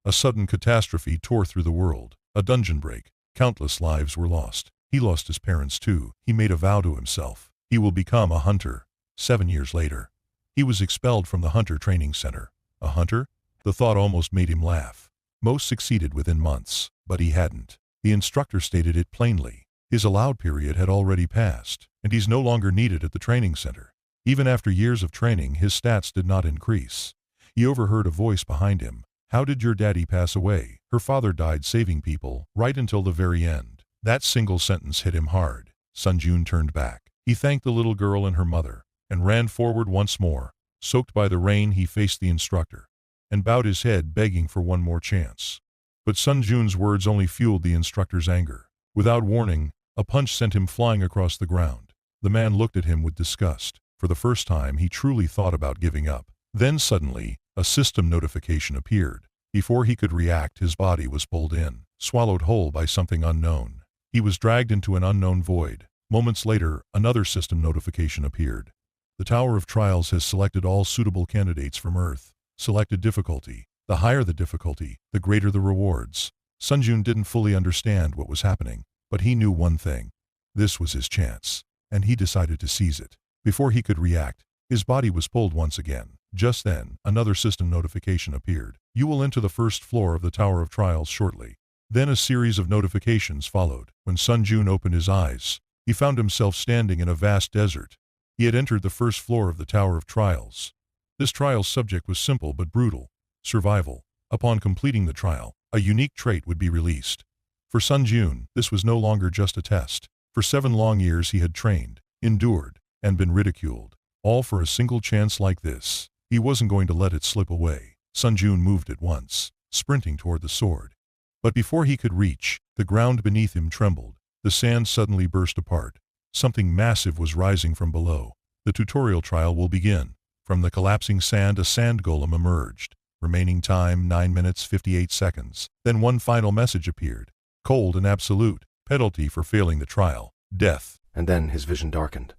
A sudden catastrophe tore through the world. A dungeon break. Countless lives were lost. He lost his parents too. He made a vow to himself. He will become a hunter. 7 years later, he was expelled from the hunter training center. A hunter? The thought almost made him laugh. Most succeeded within months, but he hadn't. The instructor stated it plainly. His allowed period had already passed, and he's no longer needed at the training center. Even after years of training, his stats did not increase. He overheard a voice behind him. How did your daddy pass away? Her father died saving people, right until the very end. That single sentence hit him hard. Sunjun turned back. He thanked the little girl and her mother, and ran forward once more. Soaked by the rain, he faced the instructor, and bowed his head, begging for one more chance. But Sunjun's words only fueled the instructor's anger. Without warning, a punch sent him flying across the ground. The man looked at him with disgust. For the first time, he truly thought about giving up. Then suddenly, a system notification appeared. Before he could react, his body was pulled in, swallowed whole by something unknown. He was dragged into an unknown void. Moments later, another system notification appeared. The Tower of Trials has selected all suitable candidates from Earth. Selected difficulty. The higher the difficulty, the greater the rewards. Sunjun didn't fully understand what was happening, but he knew one thing. This was his chance, and he decided to seize it. Before he could react, his body was pulled once again. Just then, another system notification appeared. You will enter the first floor of the Tower of Trials shortly. Then a series of notifications followed. When Sunjun opened his eyes, he found himself standing in a vast desert. He had entered the first floor of the Tower of Trials. This trial's subject was simple but brutal. Survival. Upon completing the trial, a unique trait would be released. For Sunjun, this was no longer just a test. For 7 long years he had trained, endured, and been ridiculed. All for a single chance like this. He wasn't going to let it slip away. Sunjun moved at once, sprinting toward the sword. But before he could reach, the ground beneath him trembled. The sand suddenly burst apart. Something massive was rising from below. The tutorial trial will begin. From the collapsing sand, a sand golem emerged. Remaining time 9 minutes 58 seconds. Then one final message appeared. Cold and absolute. Penalty for failing the trial. Death. And then his vision darkened.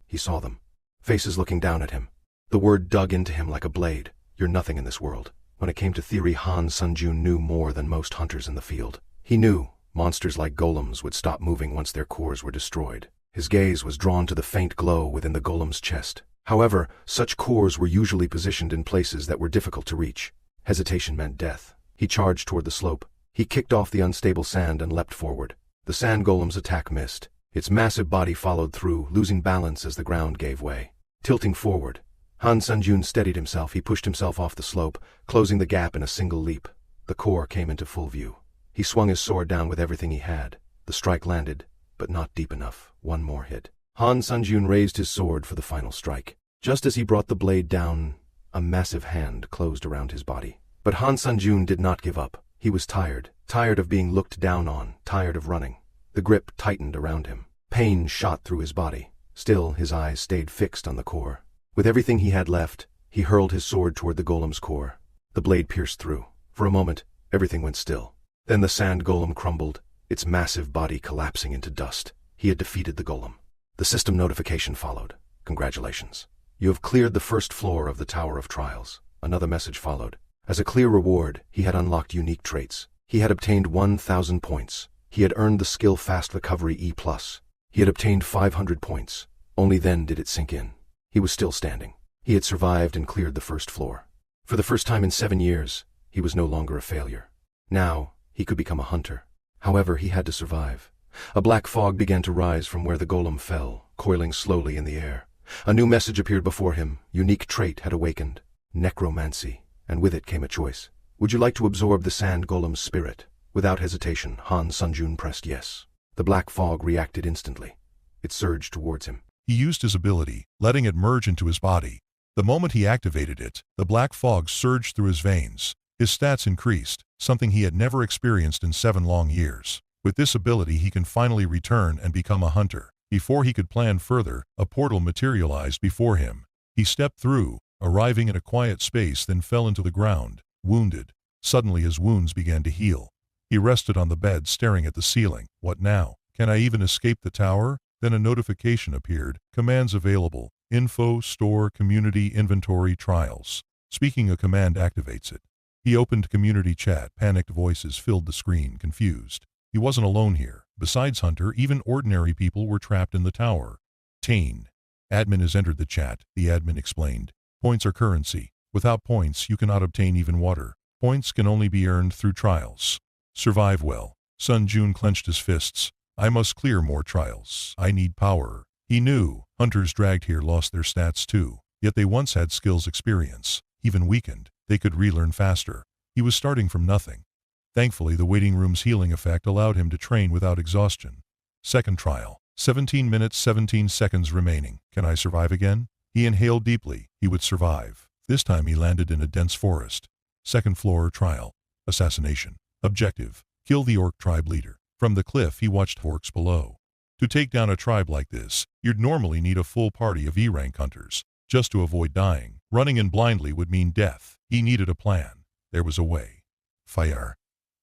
He saw them. Faces looking down at him. The word dug into him like a blade. You're nothing in this world. When it came to theory, Han Sunjun knew more than most hunters in the field. He knew monsters like golems would stop moving once their cores were destroyed. His gaze was drawn to the faint glow within the golem's chest. However, such cores were usually positioned in places that were difficult to reach. Hesitation meant death. He charged toward the slope. He kicked off the unstable sand and leapt forward. The sand golem's attack missed. Its massive body followed through, losing balance as the ground gave way. Tilting forward, Han Sunjun steadied himself. He pushed himself off the slope, closing the gap in a single leap. The core came into full view. He swung his sword down with everything he had. The strike landed, but not deep enough. One more hit. Han Sunjun raised his sword for the final strike. Just as he brought the blade down, a massive hand closed around his body. But Han Sunjun did not give up. He was tired. Tired of being looked down on. Tired of running. The grip tightened around him. Pain shot through his body. Still, his eyes stayed fixed on the core. With everything he had left, he hurled his sword toward the golem's core. The blade pierced through. For a moment, everything went still. Then the sand golem crumbled, its massive body collapsing into dust. He had defeated the golem. The system notification followed. Congratulations. You have cleared the first floor of the Tower of Trials. Another message followed. As a clear reward, he had unlocked unique traits. He had obtained 1,000 points. He had earned the skill Fast Recovery E+. He had obtained 500 points. Only then did it sink in. He was still standing. He had survived and cleared the first floor. For the first time in 7 years, he was no longer a failure. Now, he could become a hunter. However, he had to survive. A black fog began to rise from where the golem fell, coiling slowly in the air. A new message appeared before him. Unique trait had awakened. Necromancy. And with it came a choice. Would you like to absorb the sand golem's spirit? Without hesitation, Han Sunjun pressed yes. The black fog reacted instantly. It surged towards him. He used his ability, letting it merge into his body. The moment he activated it, the black fog surged through his veins. His stats increased, something he had never experienced in 7 long years. With this ability he can finally return and become a hunter. Before he could plan further, a portal materialized before him. He stepped through, arriving in a quiet space, then fell into the ground, wounded. Suddenly his wounds began to heal. He rested on the bed, staring at the ceiling. What now? Can I even escape the tower? Then a notification appeared. Commands available. Info, store, community, inventory, trials. Speaking a command activates it. He opened community chat. Panicked voices filled the screen, confused. He wasn't alone here. Besides Hunter, even ordinary people were trapped in the tower. Tane. Admin has entered the chat, the admin explained. Points are currency. Without points, you cannot obtain even water. Points can only be earned through trials. Survive well. Sun Jun clenched his fists. I must clear more trials. I need power. He knew. Hunters dragged here lost their stats too. Yet they once had skills experience. Even weakened, they could relearn faster. He was starting from nothing. Thankfully, the waiting room's healing effect allowed him to train without exhaustion. Second trial. 17 minutes 17 seconds remaining. Can I survive again? He inhaled deeply. He would survive. This time he landed in a dense forest. Second floor trial. Assassination. Objective. Kill the orc tribe leader. From the cliff he watched orcs below. To take down a tribe like this, you'd normally need a full party of E-rank hunters. Just to avoid dying, running in blindly would mean death. He needed a plan. There was a way. Fire.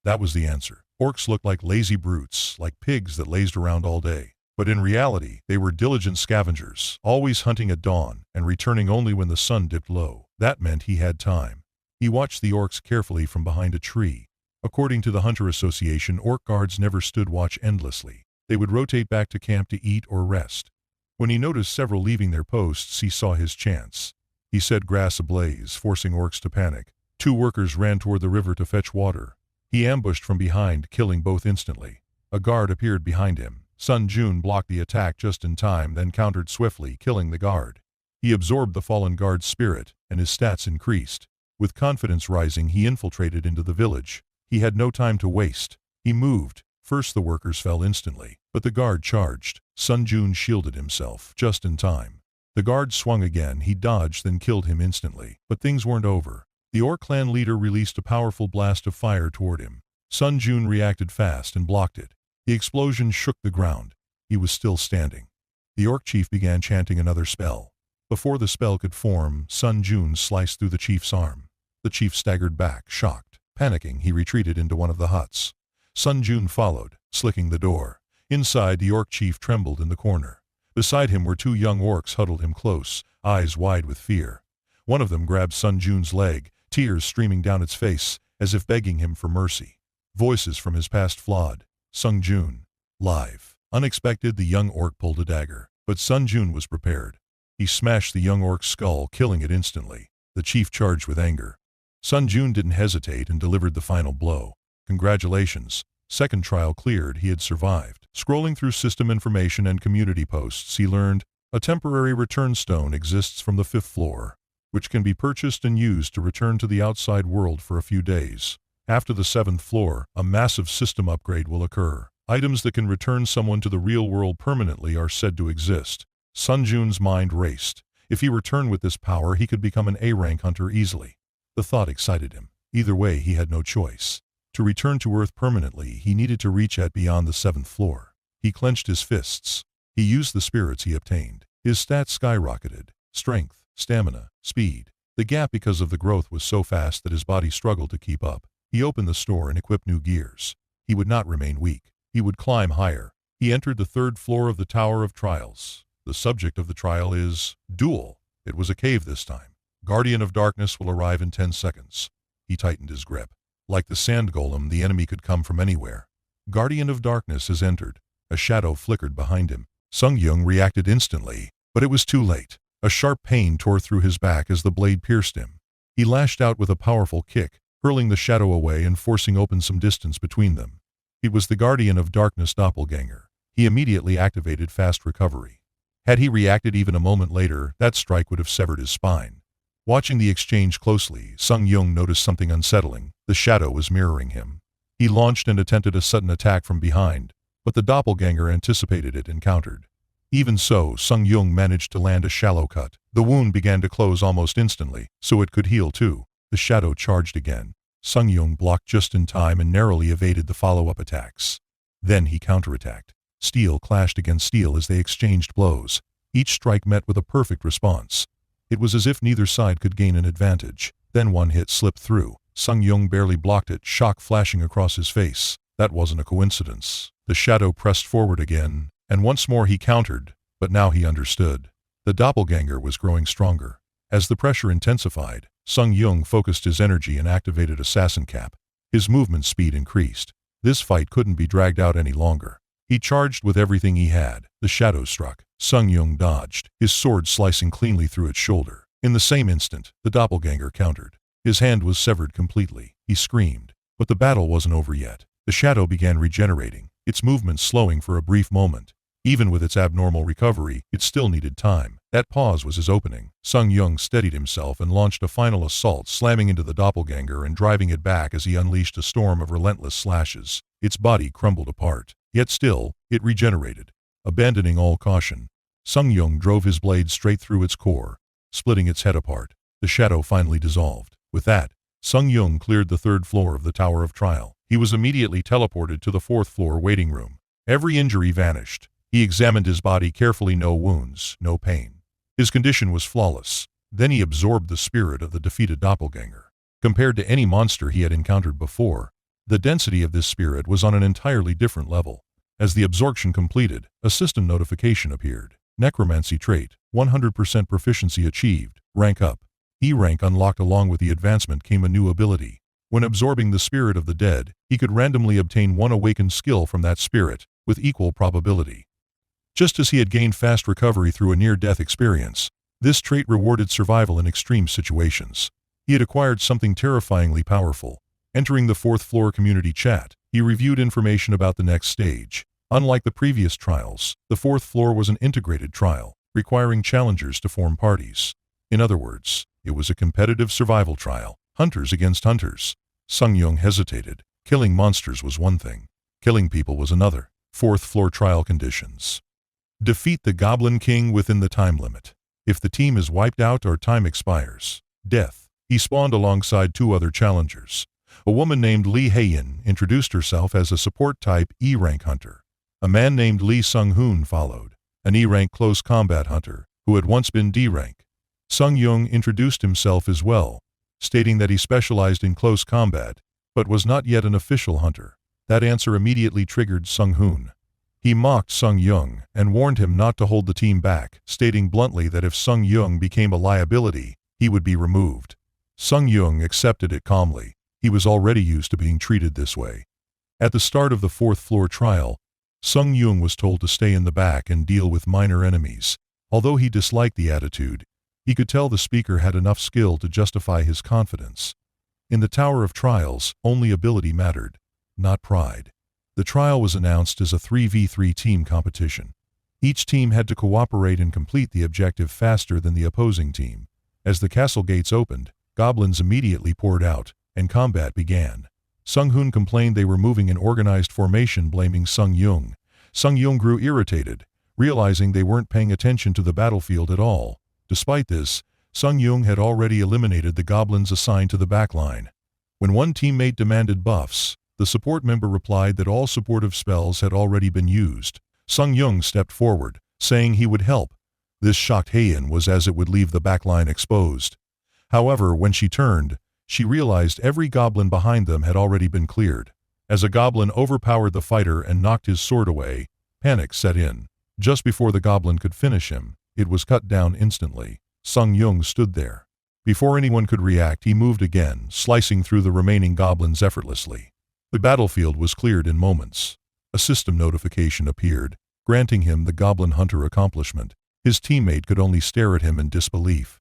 That was the answer. Orcs looked like lazy brutes, like pigs that lazed around all day. But in reality, they were diligent scavengers, always hunting at dawn and returning only when the sun dipped low. That meant he had time. He watched the orcs carefully from behind a tree. According to the Hunter Association, orc guards never stood watch endlessly. They would rotate back to camp to eat or rest. When he noticed several leaving their posts, he saw his chance. He set grass ablaze, forcing orcs to panic. 2 workers ran toward the river to fetch water. He ambushed from behind, killing both instantly. A guard appeared behind him. Sun Jun blocked the attack just in time, then countered swiftly, killing the guard. He absorbed the fallen guard's spirit, and his stats increased. With confidence rising, he infiltrated into the village. He had no time to waste. He moved. First the workers fell instantly, but the guard charged. Sun Jun shielded himself, just in time. The guard swung again. He dodged, then killed him instantly. But things weren't over. The orc clan leader released a powerful blast of fire toward him. Sun Jun reacted fast and blocked it. The explosion shook the ground. He was still standing. The orc chief began chanting another spell. Before the spell could form, Sun Jun sliced through the chief's arm. The chief staggered back, shocked. Panicking, he retreated into one of the huts. Sun Jun followed, slicking the door. Inside, the orc chief trembled in the corner. Beside him were 2 young orcs huddled him close, eyes wide with fear. One of them grabbed Sun Jun's leg, tears streaming down its face, as if begging him for mercy. Voices from his past flawed. Sun Jun. Live. Unexpected, the young orc pulled a dagger, but Sun Jun was prepared. He smashed the young orc's skull, killing it instantly. The chief charged with anger. Sun Jun didn't hesitate and delivered the final blow. Congratulations. Second trial cleared. He had survived. Scrolling through system information and community posts, he learned a temporary return stone exists from the 5th floor, which can be purchased and used to return to the outside world for a few days. After the 7th floor, a massive system upgrade will occur. Items that can return someone to the real world permanently are said to exist. Sun Jun's mind raced. If he returned with this power, he could become an A-rank hunter easily. The thought excited him. Either way, he had no choice. To return to Earth permanently, he needed to reach at beyond the 7th floor. He clenched his fists. He used the spirits he obtained. His stats skyrocketed. Strength, stamina, speed. The gap because of the growth was so fast that his body struggled to keep up. He opened the store and equipped new gears. He would not remain weak. He would climb higher. He entered the 3rd floor of the Tower of Trials. The subject of the trial is duel. It was a cave this time. Guardian of Darkness will arrive in 10 seconds. He tightened his grip. Like the sand golem, the enemy could come from anywhere. Guardian of Darkness has entered. A shadow flickered behind him. Sung Young reacted instantly, but it was too late. A sharp pain tore through his back as the blade pierced him. He lashed out with a powerful kick, hurling the shadow away and forcing open some distance between them. It was the Guardian of Darkness doppelganger. He immediately activated fast recovery. Had he reacted even a moment later, that strike would have severed his spine. Watching the exchange closely, Sung Young noticed something unsettling. The shadow was mirroring him. He launched and attempted a sudden attack from behind, but the doppelganger anticipated it and countered. Even so, Sung Young managed to land a shallow cut. The wound began to close almost instantly, so it could heal too. The shadow charged again. Sung Young blocked just in time and narrowly evaded the follow-up attacks. Then he counterattacked. Steel clashed against steel as they exchanged blows. Each strike met with a perfect response. It was as if neither side could gain an advantage. Then one hit slipped through. Sung Young barely blocked it, shock flashing across his face. That wasn't a coincidence. The shadow pressed forward again, and once more he countered, but now he understood. The doppelganger was growing stronger. As the pressure intensified, Sung Yung focused his energy and activated Assassin Cap. His movement speed increased. This fight couldn't be dragged out any longer. He charged with everything he had. The shadow struck. Sung Yung dodged, his sword slicing cleanly through its shoulder. In the same instant, the doppelganger countered. His hand was severed completely. He screamed. But the battle wasn't over yet. The shadow began regenerating, its movement slowing for a brief moment. Even with its abnormal recovery, it still needed time. That pause was his opening. Sung Yung steadied himself and launched a final assault, slamming into the doppelganger and driving it back as he unleashed a storm of relentless slashes. Its body crumbled apart. Yet still, it regenerated. Abandoning all caution, Sung Yung drove his blade straight through its core, splitting its head apart. The shadow finally dissolved. With that, Sung Yung cleared the 3rd floor of the Tower of Trial. He was immediately teleported to the 4th floor waiting room. Every injury vanished. He examined his body carefully. No wounds, no pain. His condition was flawless. Then he absorbed the spirit of the defeated doppelganger. Compared to any monster he had encountered before, the density of this spirit was on an entirely different level. As the absorption completed, a system notification appeared. Necromancy Trait, 100% proficiency achieved, rank up. E rank unlocked. Along with the advancement came a new ability. When absorbing the spirit of the dead, he could randomly obtain one awakened skill from that spirit, with equal probability. Just as he had gained fast recovery through a near-death experience, this trait rewarded survival in extreme situations. He had acquired something terrifyingly powerful. Entering the 4th floor community chat, he reviewed information about the next stage. Unlike the previous trials, the 4th floor was an integrated trial, requiring challengers to form parties. In other words, it was a competitive survival trial, hunters against hunters. Sung Yung hesitated. Killing monsters was one thing. Killing people was another. 4th floor trial conditions. Defeat the Goblin King within the time limit. If the team is wiped out or time expires, death. He spawned alongside 2 other challengers. A woman named Lee Haeyin introduced herself as a support-type E-rank hunter. A man named Lee Sung-hoon followed, an E-rank close combat hunter, who had once been D-rank. Sung Yung introduced himself as well, stating that he specialized in close combat, but was not yet an official hunter. That answer immediately triggered Sung-hoon. He mocked Sung Yung and warned him not to hold the team back, stating bluntly that if Sung Yung became a liability, he would be removed. Sung Yung accepted it calmly. He was already used to being treated this way. At the start of the 4th floor trial, Sung Yung was told to stay in the back and deal with minor enemies. Although he disliked the attitude, he could tell the speaker had enough skill to justify his confidence. In the Tower of Trials, only ability mattered, not pride. The trial was announced as a 3v3 team competition. Each team had to cooperate and complete the objective faster than the opposing team. As the castle gates opened, goblins immediately poured out, and combat began. Sung-hoon complained they were moving in organized formation, blaming Sung Yung. Sung Yung grew irritated, realizing they weren't paying attention to the battlefield at all. Despite this, Sung Yung had already eliminated the goblins assigned to the backline. When one teammate demanded buffs, the support member replied that all supportive spells had already been used. Sung Yung stepped forward, saying he would help. This shocked Haeyin was as it would leave the backline exposed. However, when she turned, she realized every goblin behind them had already been cleared. As a goblin overpowered the fighter and knocked his sword away, panic set in. Just before the goblin could finish him, it was cut down instantly. Sung Yung stood there. Before anyone could react, he moved again, slicing through the remaining goblins effortlessly. The battlefield was cleared in moments. A system notification appeared, granting him the Goblin Hunter accomplishment. His teammate could only stare at him in disbelief.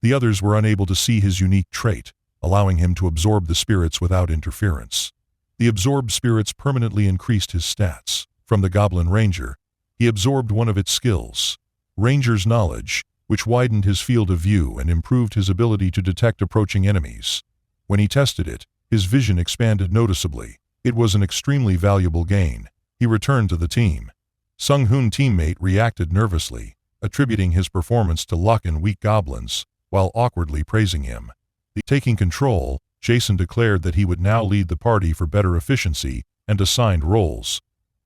The others were unable to see his unique trait, allowing him to absorb the spirits without interference. The absorbed spirits permanently increased his stats. From the Goblin Ranger, he absorbed one of its skills, Ranger's Knowledge, which widened his field of view and improved his ability to detect approaching enemies. When he tested it, his vision expanded noticeably. It was an extremely valuable gain. He returned to the team. Sung-hoon's teammate reacted nervously, attributing his performance to luck and weak goblins, while awkwardly praising him. Taking control, Jason declared that he would now lead the party for better efficiency and assigned roles.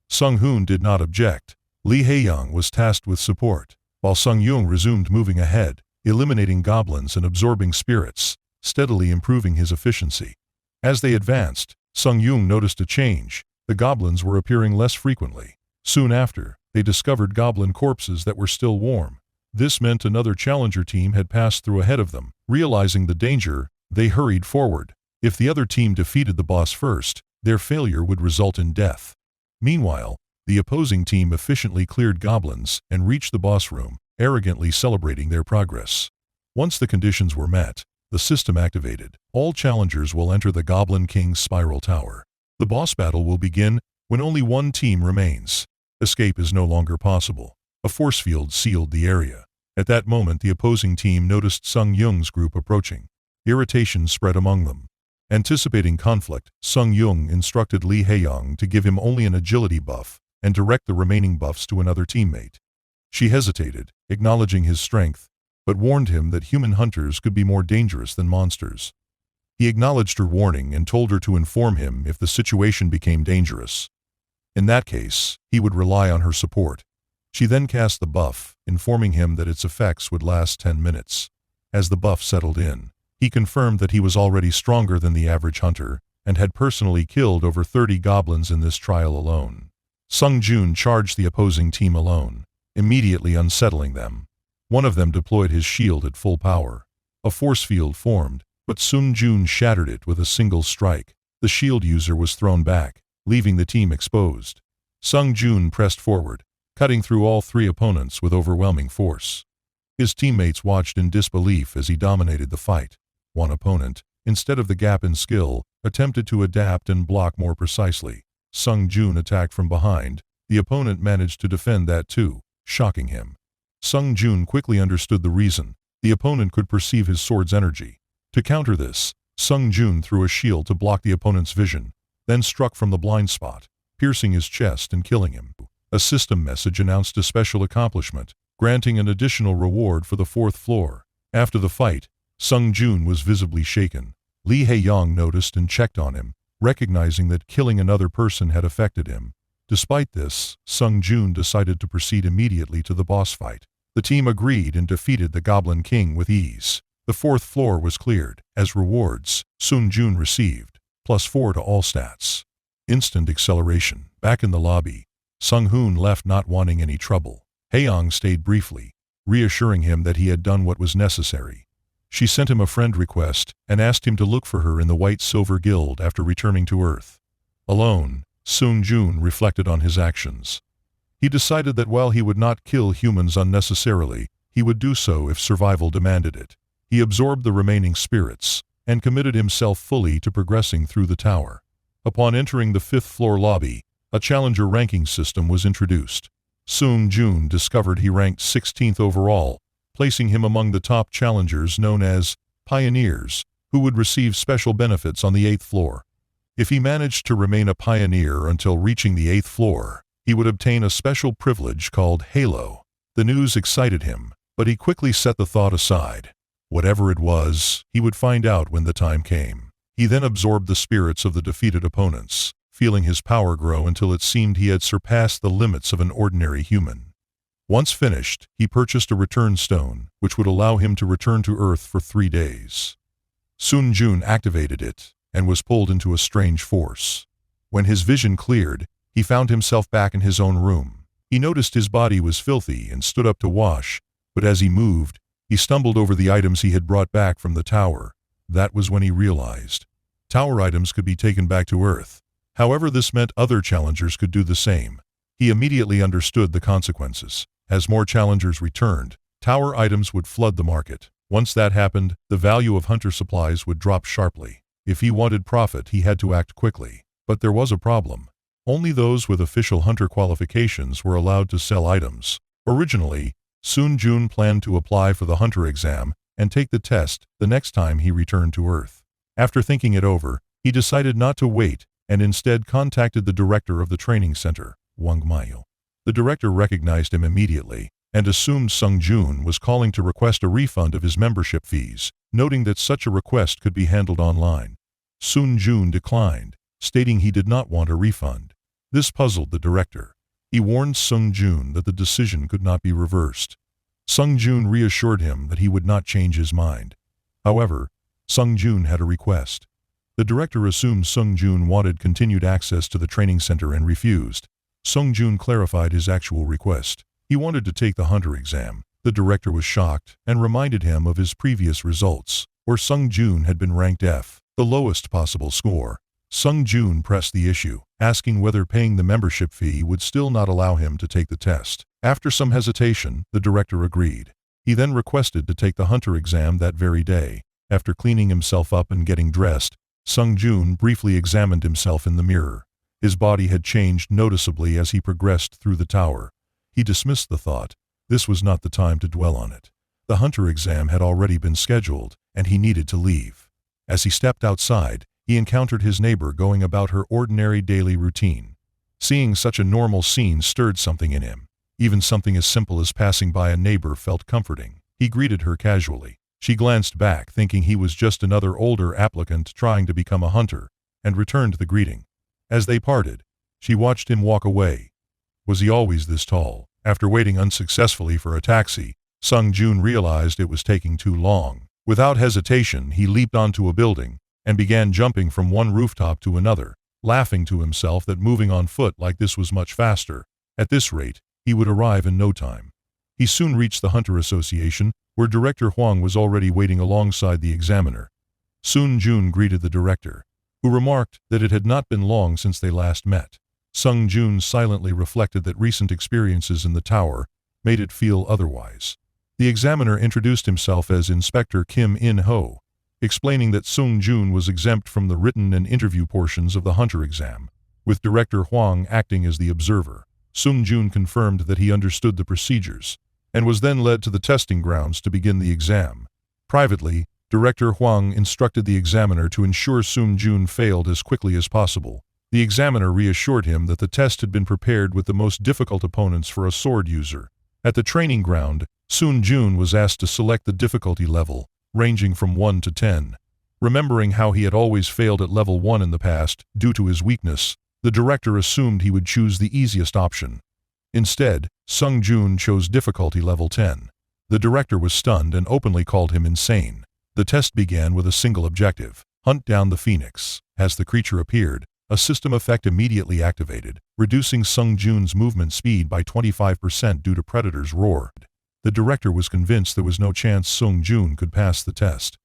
Sung-hoon did not object. Lee Haeyoung was tasked with support, while Sung Yung resumed moving ahead, eliminating goblins and absorbing spirits, steadily improving his efficiency. As they advanced, Sung Yung noticed a change. The goblins were appearing less frequently. Soon after, they discovered goblin corpses that were still warm. This meant another challenger team had passed through ahead of them. Realizing the danger, they hurried forward. If the other team defeated the boss first, their failure would result in death. Meanwhile, the opposing team efficiently cleared goblins and reached the boss room, arrogantly celebrating their progress. Once the conditions were met, the system activated. All challengers will enter the Goblin King's spiral tower. The boss battle will begin when only one team remains. Escape is no longer possible. A force field sealed the area. At that moment, the opposing team noticed Sung Yung's group approaching. Irritation spread among them. Anticipating conflict, Sung Yung instructed Lee Haeyong to give him only an agility buff and direct the remaining buffs to another teammate. She hesitated, acknowledging his strength, but warned him that human hunters could be more dangerous than monsters. He acknowledged her warning and told her to inform him if the situation became dangerous. In that case, he would rely on her support. She then cast the buff, informing him that its effects would last 10 minutes. As the buff settled in, he confirmed that he was already stronger than the average hunter and had personally killed over 30 goblins in this trial alone. Sung Jun charged the opposing team alone, immediately unsettling them. One of them deployed his shield at full power. A force field formed, but Sung Jun shattered it with a single strike. The shield user was thrown back, leaving the team exposed. Sung Jun pressed forward, cutting through all three opponents with overwhelming force. His teammates watched in disbelief as he dominated the fight. One opponent, instead of the gap in skill, attempted to adapt and block more precisely. Sung Jun attacked from behind. The opponent managed to defend that too, shocking him. Sung Jun quickly understood the reason. The opponent could perceive his sword's energy. To counter this, Sung Jun threw a shield to block the opponent's vision, then struck from the blind spot, piercing his chest and killing him. A system message announced a special accomplishment, granting an additional reward for the 4th floor. After the fight, Sung Jun was visibly shaken. Lee Haeyong noticed and checked on him, recognizing that killing another person had affected him. Despite this, Sung Jun decided to proceed immediately to the boss fight. The team agreed and defeated the Goblin King with ease. The 4th floor was cleared. As rewards, Sung Jun received +4 to all stats. Instant acceleration. Back in the lobby, Sung Hoon left not wanting any trouble. Haeyong stayed briefly, reassuring him that he had done what was necessary. She sent him a friend request and asked him to look for her in the White Silver Guild after returning to Earth. Alone, Sung Jun reflected on his actions. He decided that while he would not kill humans unnecessarily, he would do so if survival demanded it. He absorbed the remaining spirits and committed himself fully to progressing through the tower. Upon entering the 5th floor lobby, a challenger ranking system was introduced. Sung Jun discovered he ranked 16th overall, placing him among the top challengers known as pioneers, who would receive special benefits on the 8th floor. If he managed to remain a pioneer until reaching the 8th floor, he would obtain a special privilege called Yahello. The news excited him, but he quickly set the thought aside. Whatever it was, he would find out when the time came. He then absorbed the spirits of the defeated opponents, feeling his power grow until it seemed he had surpassed the limits of an ordinary human. Once finished, he purchased a return stone, which would allow him to return to Earth for 3 days. Sung Jun activated it, and was pulled into a strange force. When his vision cleared, he found himself back in his own room. He noticed his body was filthy and stood up to wash, but as he moved, he stumbled over the items he had brought back from the tower. That was when he realized tower items could be taken back to Earth. However, this meant other challengers could do the same. He immediately understood the consequences. As more challengers returned, tower items would flood the market. Once that happened, the value of hunter supplies would drop sharply. If he wanted profit, he had to act quickly. But there was a problem. Only those with official hunter qualifications were allowed to sell items. Originally, Sung Jun planned to apply for the hunter exam and take the test the next time he returned to Earth. After thinking it over, he decided not to wait and instead contacted the director of the training center, Wang Mayo. The director recognized him immediately and assumed Sung Jun was calling to request a refund of his membership fees, noting that such a request could be handled online. Sung Jun declined, stating he did not want a refund. This puzzled the director. He warned Sung Jun that the decision could not be reversed. Sung Jun reassured him that he would not change his mind. However, Sung Jun had a request. The director assumed Sung Jun wanted continued access to the training center and refused. Sung Jun clarified his actual request. He wanted to take the hunter exam, The director was shocked and reminded him of his previous results, where Sung Joon had been ranked F, the lowest possible score. Sung Joon pressed the issue, asking whether paying the membership fee would still not allow him to take the test. After some hesitation, the director agreed. He then requested to take the hunter exam that very day. After cleaning himself up and getting dressed, Sung Joon briefly examined himself in the mirror. His body had changed noticeably as he progressed through the tower. He dismissed the thought. This was not the time to dwell on it. The hunter exam had already been scheduled, and he needed to leave. As he stepped outside, he encountered his neighbor going about her ordinary daily routine. Seeing such a normal scene stirred something in him. Even something as simple as passing by a neighbor felt comforting. He greeted her casually. She glanced back, thinking he was just another older applicant trying to become a hunter, and returned the greeting. As they parted, she watched him walk away. Was he always this tall? After waiting unsuccessfully for a taxi, Sung Joon realized it was taking too long. Without hesitation, he leaped onto a building and began jumping from one rooftop to another, laughing to himself that moving on foot like this was much faster. At this rate, he would arrive in no time. He soon reached the Hunter Association, where Director Huang was already waiting alongside the examiner. Sung Joon greeted the director, who remarked that it had not been long since they last met. Sung Joon silently reflected that recent experiences in the tower made it feel otherwise. The examiner introduced himself as Inspector Kim In-ho, explaining that Sung Joon was exempt from the written and interview portions of the Hunter exam, with Director Huang acting as the observer. Sung Joon confirmed that he understood the procedures, and was then led to the testing grounds to begin the exam. Privately, Director Huang instructed the examiner to ensure Sung Joon failed as quickly as possible. The examiner reassured him that the test had been prepared with the most difficult opponents for a sword user. At the training ground, Sung Joon was asked to select the difficulty level, ranging from 1 to 10. Remembering how he had always failed at level 1 in the past due to his weakness, the director assumed he would choose the easiest option. Instead, Sung Joon chose difficulty level 10. The director was stunned and openly called him insane. The test began with a single objective: hunt down the phoenix. As the creature appeared, a system effect immediately activated, reducing Sung Joon's movement speed by 25% due to Predator's roar. The director was convinced there was no chance Sung Joon could pass the test.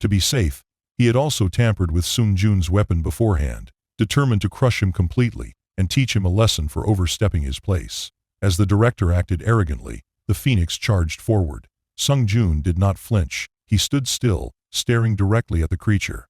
To be safe, he had also tampered with Sung Joon's weapon beforehand, determined to crush him completely and teach him a lesson for overstepping his place. As the director acted arrogantly, the phoenix charged forward. Sung Joon did not flinch. He stood still, staring directly at the creature.